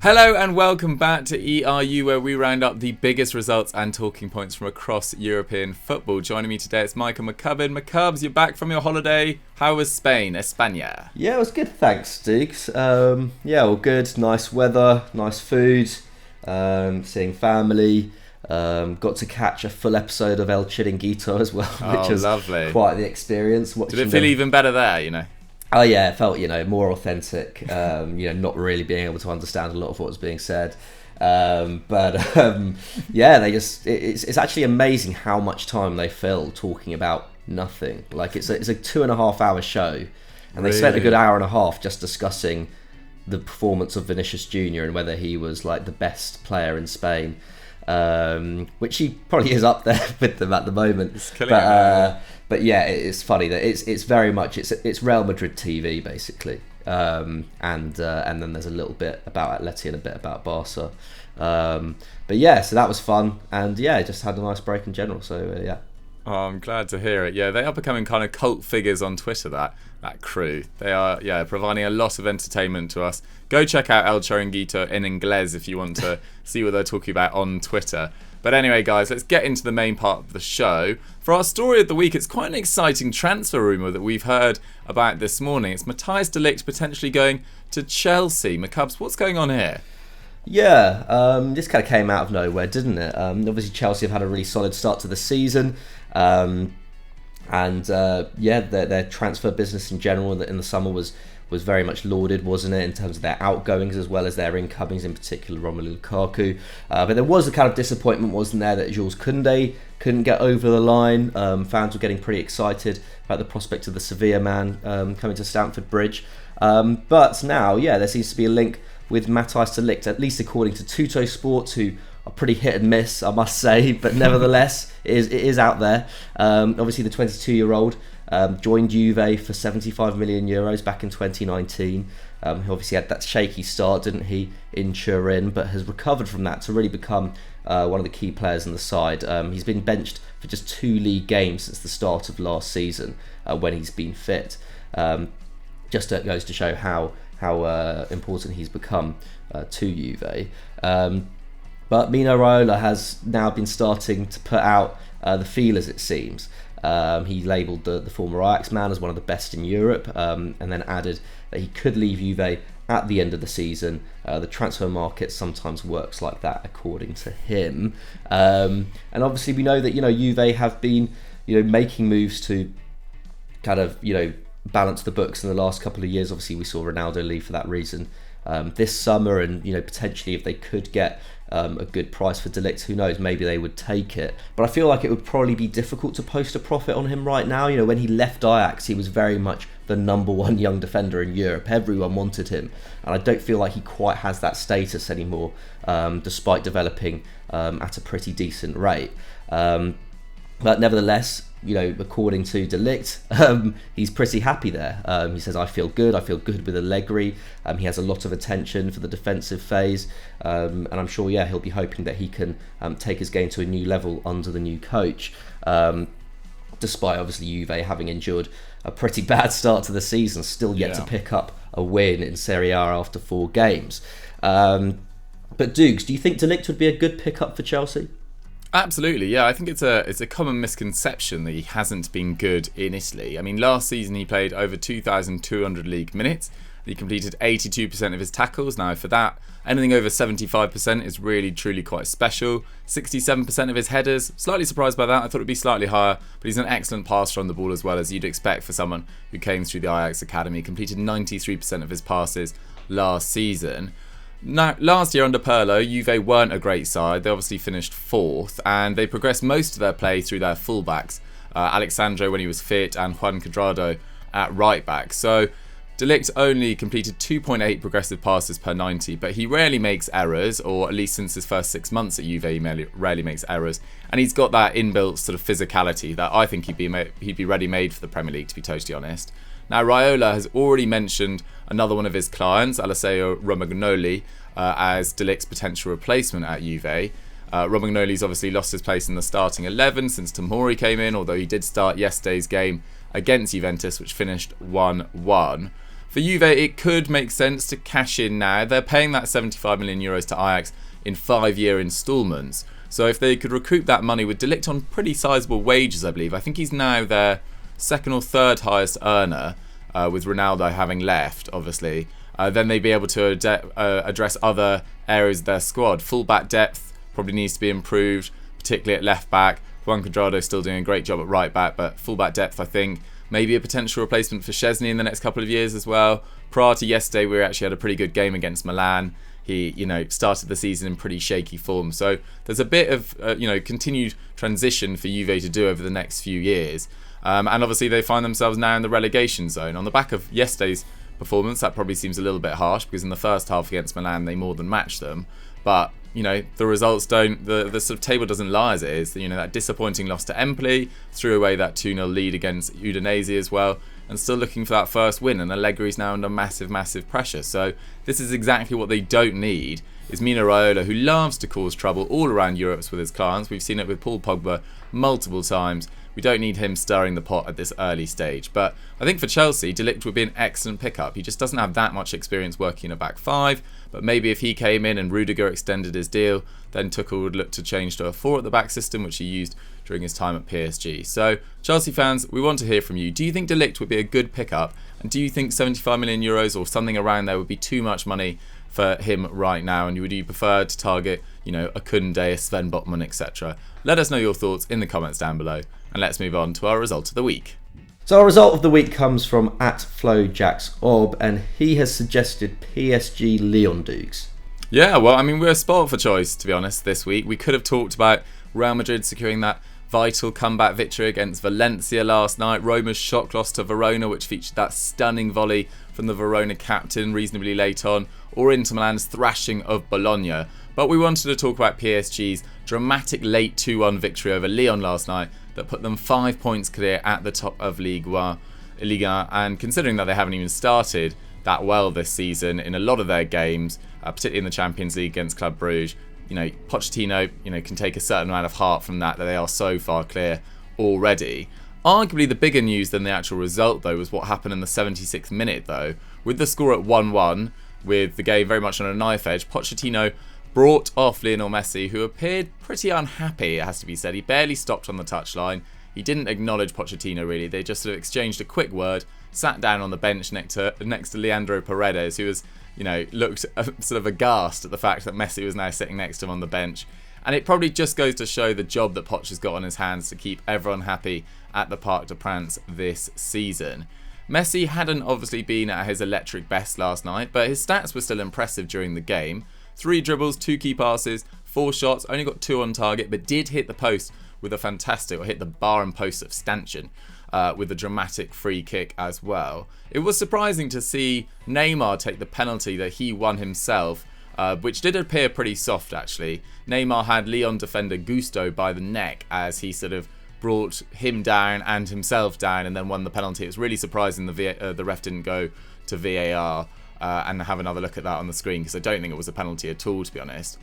Hello and welcome back to ERU, where we round up the biggest results and talking points from across European football. Joining me today, it's Michael McCubs. McCubs, you're back from your holiday. How was Spain, España? Yeah, it was good, thanks, Dukes. All good. Nice weather, nice food, seeing family. Got to catch a full episode of El Chiringuito as well, which was lovely. Quite the experience. Did it feel even better there, Oh yeah, it felt more authentic. Not really being able to understand a lot of what was being said, it's actually amazing how much time they fill talking about nothing. Like it's a 2.5 hour show, and they spent a good hour and a half just discussing the performance of Vinicius Jr. and whether he was like the best player in Spain, which he probably is up there with them at the moment. But yeah, it's funny that it's very much it's Real Madrid TV basically, and then there's a little bit about Atleti and a bit about Barca, but yeah, so that was fun, and yeah, just had a nice break in general. So yeah. Oh, I'm glad to hear it. Yeah, they are becoming kind of cult figures on Twitter, that crew. They are, providing a lot of entertainment to us. Go check out El Chiringuito in Inglés if you want to see what they're talking about on Twitter. But anyway, guys, let's get into the main part of the show. For our story of the week, it's quite an exciting transfer rumour that we've heard about this morning. It's Matthijs De Ligt potentially going to Chelsea. McCubs, what's going on here? Yeah, this kind of came out of nowhere, didn't it? Obviously, Chelsea have had a really solid start to the season. Their transfer business in general in the summer was very much lauded, wasn't it, in terms of their outgoings as well as their incomings, in particular Romelu Lukaku. But there was a kind of disappointment, wasn't there, that Jules Kounde couldn't get over the line. Fans were getting pretty excited about the prospect of the Sevilla man coming to Stamford Bridge. But now, there seems to be a link with Matthijs De Ligt, at least according to Tutto Sports, who are pretty hit and miss, I must say, but nevertheless, it is out there. Obviously, the 22-year-old joined Juve for 75 million euros back in 2019. He obviously had that shaky start, didn't he, in Turin, but has recovered from that to really become one of the key players in the side. He's been benched for just 2 league games since the start of last season when he's been fit. Just goes to show how important he's become to Juve. But Mino Raiola has now been starting to put out the feelers, it seems. He labelled the former Ajax man as one of the best in Europe, and then added that he could leave Juve at the end of the season. The transfer market sometimes works like that, according to him. And obviously we know that Juve have been making moves to kind of balance the books in the last couple of years. Obviously we saw Ronaldo leave for that reason this summer, and potentially if they could get a good price for De Ligt, who knows, maybe they would take it. But I feel like it would probably be difficult to post a profit on him right now. When he left Ajax, he was very much the number one young defender in Europe. Everyone wanted him, and I don't feel like he quite has that status anymore, despite developing at a pretty decent rate. But nevertheless, according to De Ligt, he's pretty happy there. He says, I feel good with Allegri. He has a lot of attention for the defensive phase, and I'm sure, he'll be hoping that he can take his game to a new level under the new coach, despite obviously Juve having endured a pretty bad start to the season, still yet to pick up a win in Serie A after 4 games. But Dukes, do you think De Ligt would be a good pickup for Chelsea? Absolutely, yeah. I think it's a common misconception that he hasn't been good in Italy. I mean, last season he played over 2,200 league minutes. He completed 82% of his tackles. Now, for that, anything over 75% is really, truly quite special. 67% of his headers, slightly surprised by that. I thought it'd be slightly higher, but he's an excellent passer on the ball as well, as you'd expect for someone who came through the Ajax academy. Completed 93% of his passes last season. Now, last year under Pirlo, Juve weren't a great side. They obviously finished 4th, and they progressed most of their play through their fullbacks. Alexandro when he was fit, and Juan Cuadrado at right back. So De Ligt only completed 2.8 progressive passes per 90, but he rarely makes errors, or at least since his first 6 months at Juve, he rarely makes errors. And he's got that inbuilt sort of physicality that I think he'd be ready-made for the Premier League, to be totally honest. Now, Raiola has already mentioned another one of his clients, Alessio Romagnoli, as De Ligt's potential replacement at Juve. Romagnoli's obviously lost his place in the starting 11 since Tomori came in, although he did start yesterday's game against Juventus, which finished 1-1. For Juve, it could make sense to cash in now. They're paying that 75 million euros to Ajax in 5-year instalments. So if they could recoup that money with De Ligt on pretty sizable wages, I believe. I think he's now their second or third highest earner, with Ronaldo having left, obviously. Then they'd be able to address other areas of their squad. Full-back depth probably needs to be improved, particularly at left-back. Juan Cuadrado still doing a great job at right-back, but full-back depth, I think. Maybe a potential replacement for Szczesny in the next couple of years as well. Prior to yesterday, we actually had a pretty good game against Milan. He, started the season in pretty shaky form. So there's a bit of, continued transition for Juve to do over the next few years. And obviously they find themselves now in the relegation zone. On the back of yesterday's performance, that probably seems a little bit harsh because in the first half against Milan, they more than matched them. But the results don't, the sort of table doesn't lie as it is. That disappointing loss to Empoli, threw away that 2-0 lead against Udinese as well, and still looking for that first win. And Allegri's now under massive, massive pressure. So this is exactly what they don't need, is Mino Raiola, who loves to cause trouble all around Europe with his clients. We've seen it with Paul Pogba multiple times. We don't need him stirring the pot at this early stage. But I think for Chelsea, De Ligt would be an excellent pickup. He just doesn't have that much experience working in a back five. But maybe if he came in and Rudiger extended his deal, then Tuchel would look to change to a 4 at the back system, which he used during his time at PSG. So Chelsea fans, we want to hear from you. Do you think De Ligt would be a good pickup? And do you think 75 million euros or something around there would be too much money for him right now? And would you prefer to target, a Kounde, a Sven Botman, etc.? Let us know your thoughts in the comments down below. And let's move on to our result of the week. So our result of the week comes from @FlowJacksOb, and he has suggested PSG Lyon Dukes. Yeah, well, we're spoiled for choice, to be honest, this week. We could have talked about Real Madrid securing that vital comeback victory against Valencia last night. Roma's shock loss to Verona, which featured that stunning volley from the Verona captain reasonably late on, or Inter Milan's thrashing of Bologna. But we wanted to talk about PSG's dramatic late 2-1 victory over Lyon last night that put them 5 points clear at the top of Ligue 1. And considering that they haven't even started that well this season in a lot of their games, particularly in the Champions League against Club Brugge, Pochettino, can take a certain amount of heart from that they are so far clear already. Arguably the bigger news than the actual result, though, was what happened in the 76th minute, though. With the score at 1-1, with the game very much on a knife edge, Pochettino brought off Lionel Messi, who appeared pretty unhappy, it has to be said. He barely stopped on the touchline. He didn't acknowledge Pochettino, really. They just sort of exchanged a quick word, sat down on the bench next to Leandro Paredes, who was, looked sort of aghast at the fact that Messi was now sitting next to him on the bench. And it probably just goes to show the job that Poch has got on his hands to keep everyone happy at the Parc des Princes this season. Messi hadn't obviously been at his electric best last night, but his stats were still impressive during the game. 3 dribbles, 2 key passes, 4 shots, only got 2 on target, but did hit the post with a fantastic, or hit the bar and post of stanchion with a dramatic free kick as well. It was surprising to see Neymar take the penalty that he won himself, which did appear pretty soft actually. Neymar had Lyon defender Gusto by the neck as he sort of brought him down and himself down and then won the penalty. It was really surprising the ref didn't go to VAR. And have another look at that on the screen, because I don't think it was a penalty at all, to be honest.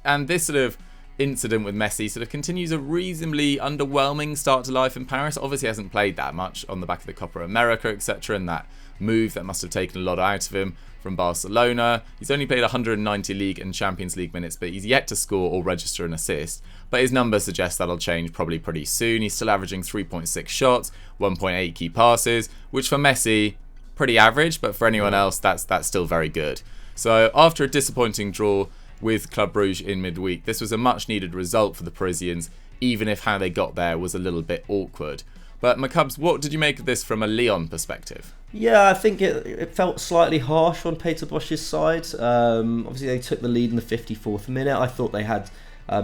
And this sort of incident with Messi sort of continues a reasonably underwhelming start to life in Paris. Obviously hasn't played that much on the back of the Copa America, etc. And that move that must have taken a lot out of him from Barcelona. He's only played 190 League and Champions League minutes, but he's yet to score or register an assist. But his numbers suggest that'll change probably pretty soon. He's still averaging 3.6 shots, 1.8 key passes, which for Messi, pretty average, but for anyone else, that's still very good. So after a disappointing draw with Club Brugge in midweek, this was a much needed result for the Parisians, even if how they got there was a little bit awkward. But McCubs, what did you make of this from a Lyon perspective? Yeah, I think it felt slightly harsh on Peter Bosch's side. Obviously they took the lead in the 54th minute. I thought they had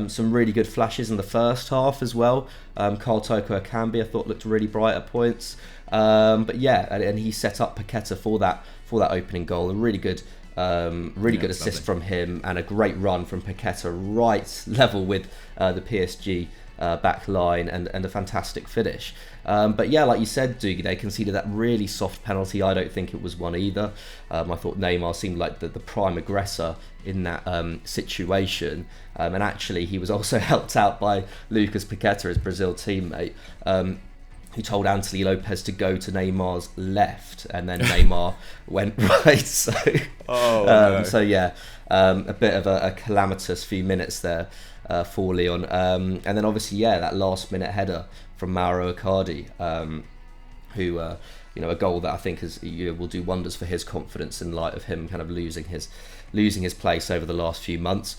some really good flashes in the first half as well. Carl Toko Akambi, I thought, looked really bright at points. But yeah, and he set up Paqueta for that opening goal. A really good assist from him, and a great run from Paqueta, right level with the PSG back line, and a fantastic finish. But yeah, like you said, Dougie, they conceded that really soft penalty. I don't think it was one either. I thought Neymar seemed like the prime aggressor in that situation. And actually, he was also helped out by Lucas Paqueta, his Brazil teammate, who told Anthony Lopez to go to Neymar's left, and then Neymar went right. So, no. So yeah, a bit of a calamitous few minutes there for Lyon. And then obviously, that last minute header from Mauro Icardi, who a goal that I think will do wonders for his confidence in light of him kind of losing his place over the last few months.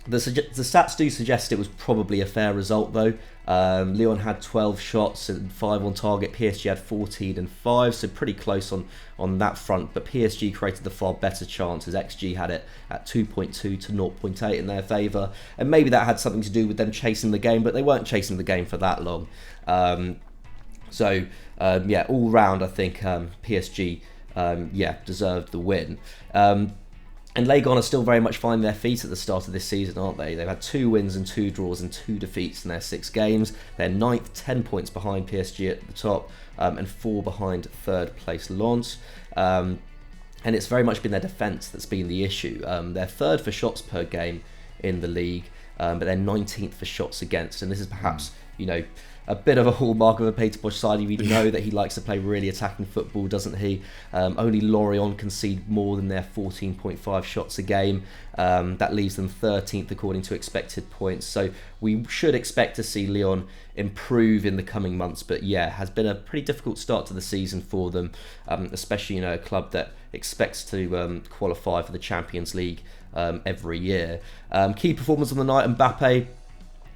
The stats do suggest it was probably a fair result though. Lyon had 12 shots and 5 on target. PSG had 14 and 5, so pretty close on that front. But PSG created the far better chances. XG had it at 2.2 to 0.8 in their favour, and maybe that had something to do with them chasing the game, but they weren't chasing the game for that long. All round I think PSG deserved the win. And Legon are still very much finding their feet at the start of this season, aren't they? They've had 2 wins and 2 draws and 2 defeats in their 6 games. They're 9th, 10 points behind PSG at the top, and 4 behind 3rd place Lens. And it's very much been their defence that's been the issue. They're 3rd for shots per game in the league, but they're 19th for shots against. And this is perhaps, a bit of a hallmark of a Peter Bosz side. We know that he likes to play really attacking football, doesn't he? Only Lorient concede more than their 14.5 shots a game. That leaves them 13th according to expected points. So we should expect to see Lyon improve in the coming months. But has been a pretty difficult start to the season for them, especially a club that expects to qualify for the Champions League every year. Key performance on the night, Mbappe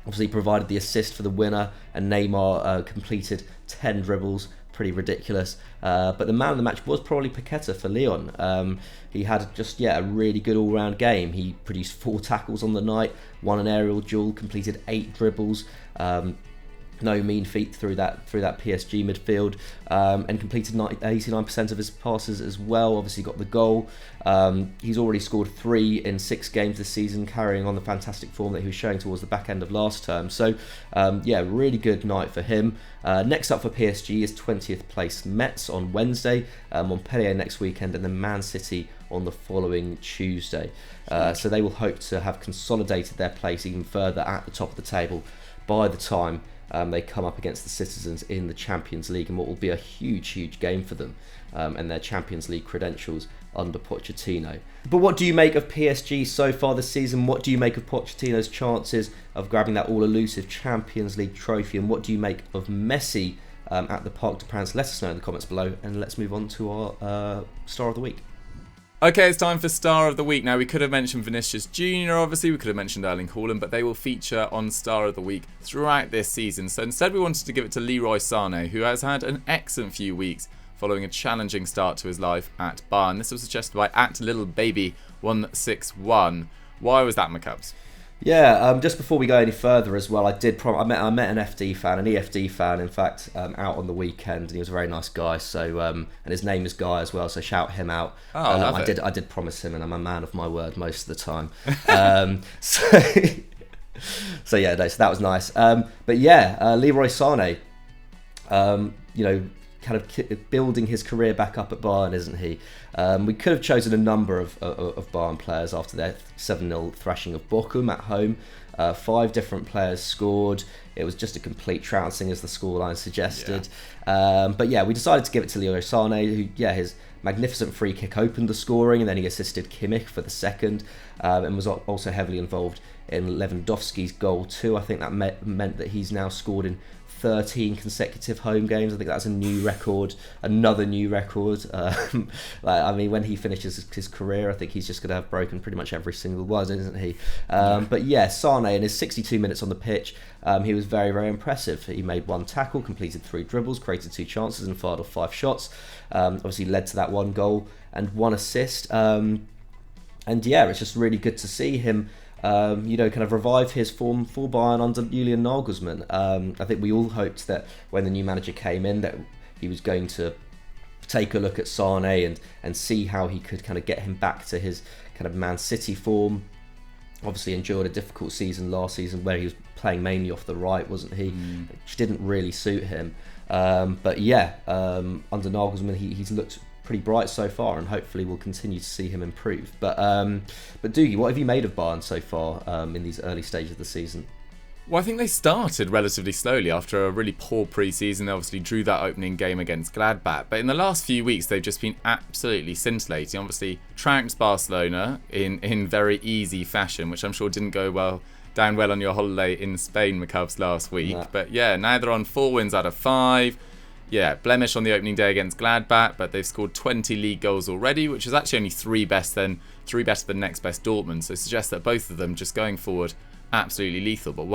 obviously provided the assist for the winner, and Neymar completed 10 dribbles, pretty ridiculous. But the man of the match was probably Paqueta for Lyon. He had just a really good all-round game. He produced 4 tackles on the night, won an aerial duel, completed 8 dribbles. No mean feat through that PSG midfield, and completed 89% of his passes as well. Obviously got the goal. He's already scored 3 in 6 games this season, carrying on the fantastic form that he was showing towards the back end of last term. So really good night for him. Next up for PSG is 20th place Metz on Wednesday, Montpellier next weekend, and then Man City on the following Tuesday. So they will hope to have consolidated their place even further at the top of the table by the time they come up against the Citizens in the Champions League, and what will be a huge game for them and their Champions League credentials under Pochettino. But what do you make of PSG so far this season? What do you make of Pochettino's chances of grabbing that all-elusive Champions League trophy? And what do you make of Messi at the Parc des Princes? Let us know in the comments below, and let's move on to our Star of the Week. Okay, it's time for Star of the Week. Now, we could have mentioned Vinicius Jr., obviously, we could have mentioned Erling Haaland, but they will feature on Star of the Week throughout this season. So instead, we wanted to give it to Leroy Sane, who has had an excellent few weeks following a challenging start to his life at Bayern. This was suggested by @LittleBaby161. Why was that, McCubs? Just before we go any further as well, I met an FD fan, an EFD fan, in fact, out on the weekend, and he was a very nice guy. So, and his name is Guy as well. So shout him out. I did promise him, and I'm a man of my word most of the time. So that was nice. Leroy Sane, kind of building his career back up at Bayern, isn't he? We could have chosen a number of Bayern players after their 7-0 thrashing of Bochum at home. 5 different players scored. It was just a complete trouncing, as the scoreline suggested. We decided to give it to Leroy Sane, who, his magnificent free kick opened the scoring, and then he assisted Kimmich for the second, and was also heavily involved in Lewandowski's goal too. I think that meant that he's now scored in 13 consecutive home games. I think that's another new record. When he finishes his career, I think he's just going to have broken pretty much every single one, isn't he? Sane, in his 62 minutes on the pitch, he was very, very impressive. He made 1 tackle, completed 3 dribbles, created 2 chances, and fired off 5 shots. Obviously led to that 1 goal and 1 assist. It's just really good to see him kind of revive his form for Bayern under Julian Nagelsmann. I think we all hoped that when the new manager came in that he was going to take a look at Sane and see how he could kind of get him back to his kind of Man City form. Obviously endured a difficult season last season where he was playing mainly off the right, wasn't he? Which didn't really suit him. Under Nagelsmann, he's looked pretty bright so far, and hopefully we'll continue to see him improve. But Dougie, what have you made of Bayern so far in these early stages of the season? Well, I think they started relatively slowly after a really poor pre-season. They obviously drew that opening game against Gladbach. But in the last few weeks, they've just been absolutely scintillating. Obviously, trounced Barcelona in very easy fashion, which I'm sure didn't go down well on your holiday in Spain, McCubs, last week. No. But yeah, now they're on 4 wins out of 5. Yeah, blemish on the opening day against Gladbach, but they've scored 20 league goals already, which is actually only 3 better than next best Dortmund. So it suggests that both of them just going forward absolutely lethal. But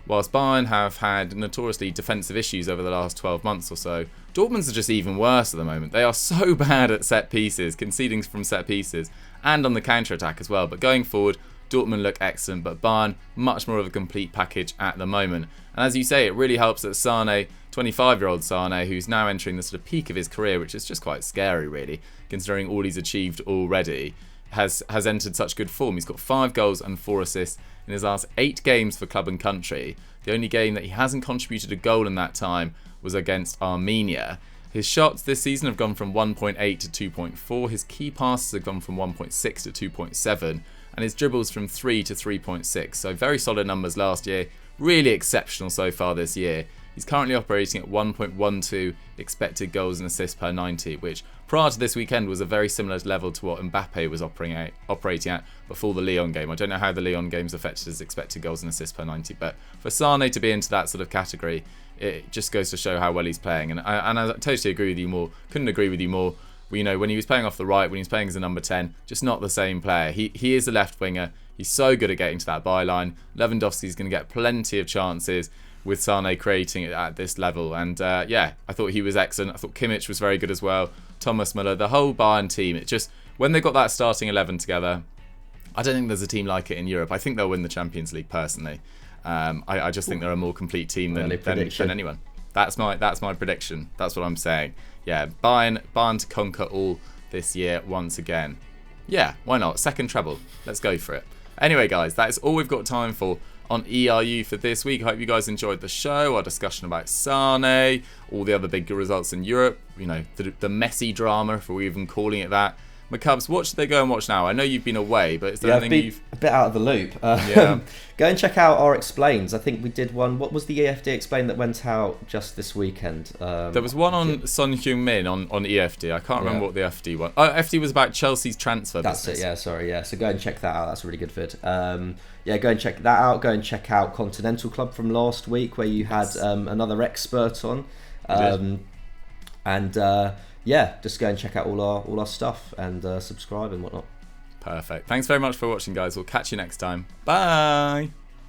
whilst Bayern have had notoriously defensive issues over the last 12 months or so, Dortmund's are just even worse at the moment. They are so bad at set pieces, conceding from set pieces, and on the counter-attack as well. But going forward, Dortmund look excellent, but Bayern much more of a complete package at the moment. And as you say, it really helps that Sane, 25-year-old Sane, who's now entering the sort of peak of his career, which is just quite scary really, considering all he's achieved already, has entered such good form. He's got 5 goals and 4 assists in his last 8 games for club and country. The only game that he hasn't contributed a goal in that time was against Armenia. His shots this season have gone from 1.8 to 2.4. His key passes have gone from 1.6 to 2.7. And his dribbles from 3 to 3.6. So very solid numbers last year. Really exceptional so far this year. He's currently operating at 1.12 expected goals and assists per 90, which prior to this weekend was a very similar level to what Mbappe was operating at before the Lyon game. I don't know how the Lyon games affected his expected goals and assists per 90, but for Sane to be into that sort of category, it just goes to show how well he's playing. And I totally agree with you more. Couldn't agree with you more. You know, when he was playing off the right, when he was playing as a number 10, just not the same player. He is a left winger. He's so good at getting to that byline. Lewandowski's going to get plenty of chances with Sane creating it at this level. And yeah, I thought he was excellent. I thought Kimmich was very good as well. Thomas Müller, the whole Bayern team. It just, when they got that starting 11 together, I don't think there's a team like it in Europe. I think they'll win the Champions League personally. I just think they're a more complete team than anyone. That's my prediction. That's what I'm saying. Yeah, Bayern to conquer all this year once again. Yeah, why not? Second treble. Let's go for it. Anyway, guys, that is all we've got time for on ERU for this week. I hope you guys enjoyed the show, our discussion about Sane, all the other big results in Europe, you know, the Messi drama, if we're even calling it that. McCubs, what should they go and watch now? I know you've been away, but is there anything you've... a bit out of the loop. Go and check out our Explains. I think we did one. What was the EFD Explain that went out just this weekend? There was one on Son Heung-min on EFD. I can't remember what the FD one. Oh, FD was about Chelsea's transfer business. That's it, yeah, sorry, yeah. So go and check that out. That's a really good vid. Yeah, go and check that out. Go and check out Continental Club from last week where you had another expert on. Yeah, just go and check out all our stuff and subscribe and whatnot. Perfect. Thanks very much for watching, guys. We'll catch you next time. Bye.